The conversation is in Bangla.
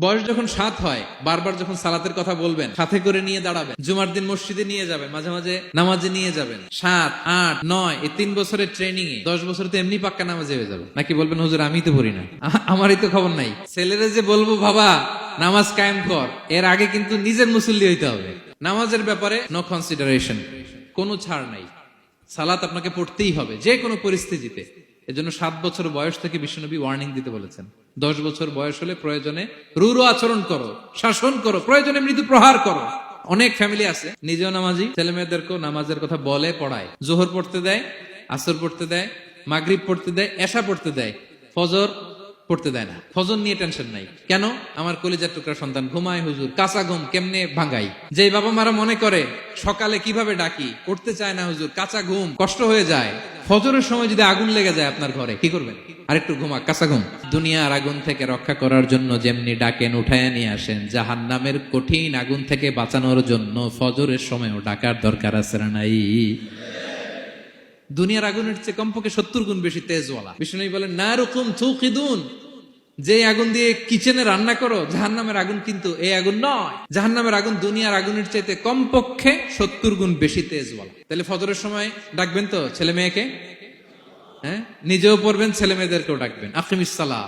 বয়স যখন 7 হয়, বারবার যখন সালাতের কথা বলবেন, সাথে করে নিয়ে দাঁড়াবেন, জুমার দিন মসজিদে নিয়ে যাবেন, মাঝে মাঝে নামাজে নিয়ে যাবেন। 7, 8, 9 এই 3 বছরের ট্রেনিং এ 10 বছর তো এমনি পাক্কা নামাজে হয়ে যাবে। নাকি বলবেন হুজুর আমি তো পড়ি না, আমারই তো খবর নাই। ছেলেরা যে বলবো বাবা নামাজ কায়েম কর, এর আগে কিন্তু নিজের মুসল্লি হইতে হবে। নামাজের ব্যাপারে নো কনসিডারেশন, কোনো ছাড় নাই। সালাত আপনাকে পড়তেই হবে যে কোনো পরিস্থিতিতে। এজন্য 7 বছর বয়স থেকে বিশ্বনবী ওয়ার্নিং দিতে বলেছেন। 10 বছর বয়স হলে প্রয়োজনে রূঢ় আচরণ করো, শাসন করো, প্রয়োজনে মৃদু প্রহার করো। অনেক ফ্যামিলি আছে নিজেও নামাজি, ছেলে মেয়েদেরকেও নামাজের কথা বলে পড়ায়। জোহর পড়তে দেয়, আসর পড়তে দেয়, মাগরিব পড়তে দেয়, এশা পড়তে দেয়, ফজর পড়তে দেয় না। ফজর নিয়ে টেনশন নাই। কেন? আমার কলিজার টুকরা সন্তান ঘুমায় হুজুর, কাঁচা ঘুম কেমনে ভাঙাই। যে বাবা মারা মনে করে সকালে কিভাবে ডাকি, করতে চায় না হুজুর, কাঁচা ঘুম কষ্ট হয়ে যায়। ফজরের সময় যদি আগুন লেগে যায় আপনার ঘরে, কি করবেন? আরেকটু ঘুমা, কাঁচা ঘুম। দুনিয়ার আগুন থেকে রক্ষা করার জন্য যেমনি ডাকেন, উঠায় নিয়ে আসেন, জাহান্নামের কঠিন আগুন থেকে বাঁচানোর জন্য ফজরের সময়ও ডাকার দরকার আছে না নাই? দুনিয়ার আগুনের চেয়ে কমপক্ষে 70 গুণ বেশি তেজওয়ালা। বিষ্ণু বলেন নারুকুম তুকিদুন, যে আগুন দিয়ে কিচেনে রান্না করো, জাহান্নামের আগুন কিন্তু এই আগুন নয়। জাহান্নামের আগুন দুনিয়ার আগুনের চাইতে কমপক্ষে 70 গুণ বেশি তেজওয়ালা। তাহলে ফজরের সময় ডাকবেন তো ছেলে মেয়েকে, হ্যাঁ, নিজেও পড়বেন, ছেলে মেয়েদেরকেও ডাকবেন। আকিমিস সালাহ।